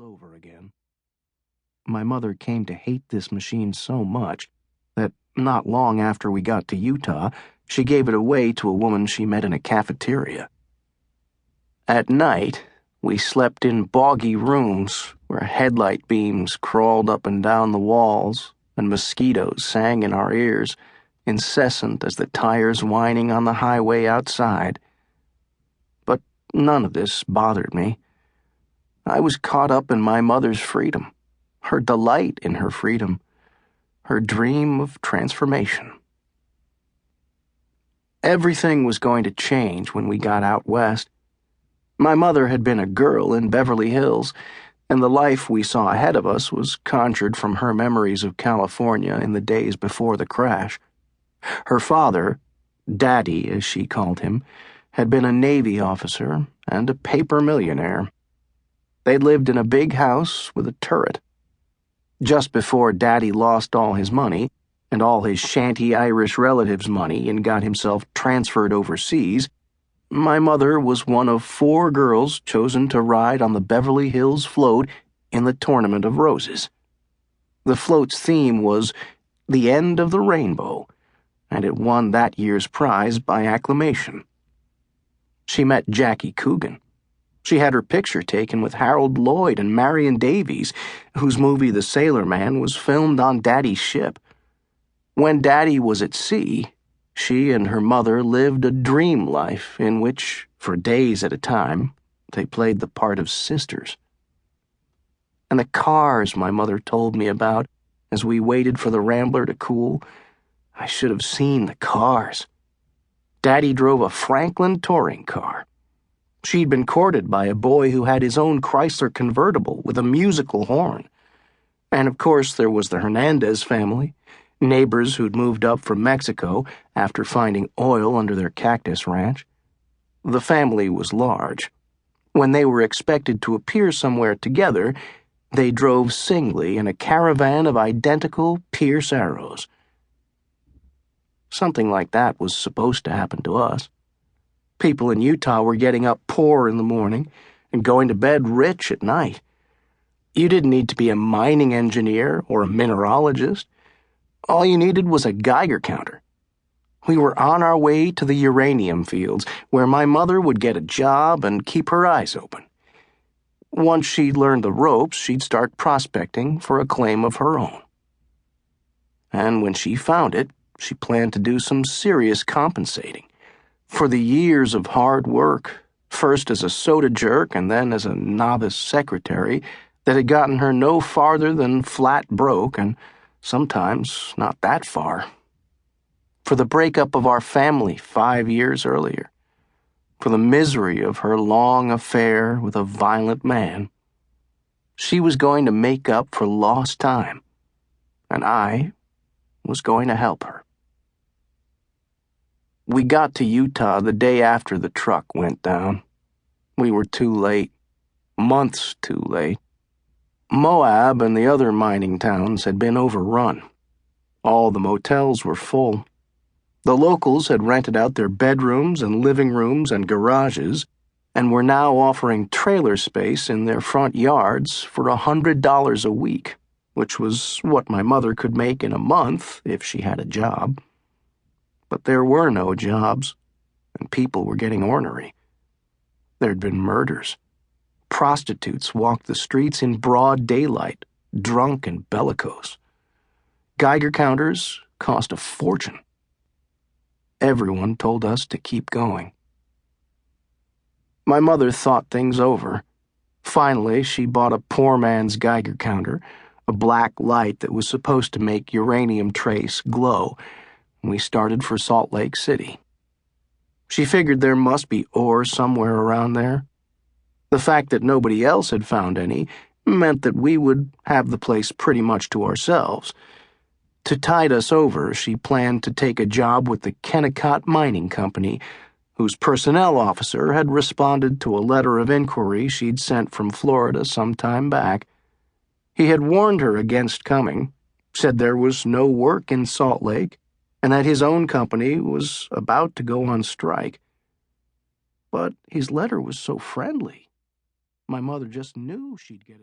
all over again. My mother came to hate this machine so much that not long after we got to Utah, she gave it away to a woman she met in a cafeteria. At night, we slept in boggy rooms where headlight beams crawled up and down the walls and mosquitoes sang in our ears, incessant as the tires whining on the highway outside. But none of this bothered me. I was caught up in my mother's freedom, her delight in her freedom, her dream of transformation. Everything was going to change when we got out west. My mother had been a girl in Beverly Hills, and the life we saw ahead of us was conjured from her memories of California in the days before the crash. Her father, Daddy as she called him, had been a Navy officer and a paper millionaire. They'd lived in a big house with a turret. Just before Daddy lost all his money, and all his shanty Irish relatives' money, and got himself transferred overseas, my mother was one of 4 girls chosen to ride on the Beverly Hills float in the Tournament of Roses. The float's theme was The End of the Rainbow, and it won that year's prize by acclamation. She met Jackie Coogan. She had her picture taken with Harold Lloyd and Marion Davies, whose movie The Sailor Man was filmed on Daddy's ship. When Daddy was at sea, she and her mother lived a dream life in which, for days at a time, they played the part of sisters. And the cars my mother told me about as we waited for the Rambler to cool, I should have seen the cars. Daddy drove a Franklin touring car. She'd been courted by a boy who had his own Chrysler convertible with a musical horn. And of course there was the Hernandez family, neighbors who'd moved up from Mexico after finding oil under their cactus ranch. The family was large. When they were expected to appear somewhere together, they drove singly in a caravan of identical Pierce Arrows. Something like that was supposed to happen to us. People in Utah were getting up poor in the morning and going to bed rich at night. You didn't need to be a mining engineer or a mineralogist. All you needed was a Geiger counter. We were on our way to the uranium fields, where my mother would get a job and keep her eyes open. Once she'd learned the ropes, she'd start prospecting for a claim of her own. And when she found it, she planned to do some serious compensating for the years of hard work, first as a soda jerk and then as a novice secretary, that had gotten her no farther than flat broke, and sometimes not that far. For the breakup of our family 5 years earlier. For the misery of her long affair with a violent man. She was going to make up for lost time, and I was going to help her. We got to Utah the day after the truck went down. We were too late. Months too late. Moab and the other mining towns had been overrun. All the motels were full. The locals had rented out their bedrooms and living rooms and garages and were now offering trailer space in their front yards for $100 a week, which was what my mother could make in a month if she had a job. But there were no jobs, and people were getting ornery. There'd been murders. Prostitutes walked the streets in broad daylight, drunk and bellicose. Geiger counters cost a fortune. Everyone told us to keep going. My mother thought things over. Finally, she bought a poor man's Geiger counter, a black light that was supposed to make uranium trace glow. We started for Salt Lake City. She figured there must be ore somewhere around there. The fact that nobody else had found any meant that we would have the place pretty much to ourselves. To tide us over, she planned to take a job with the Kennecott Mining Company, whose personnel officer had responded to a letter of inquiry she'd sent from Florida some time back. He had warned her against coming, said there was no work in Salt Lake, and that his own company was about to go on strike. But his letter was so friendly. My mother just knew she'd get it.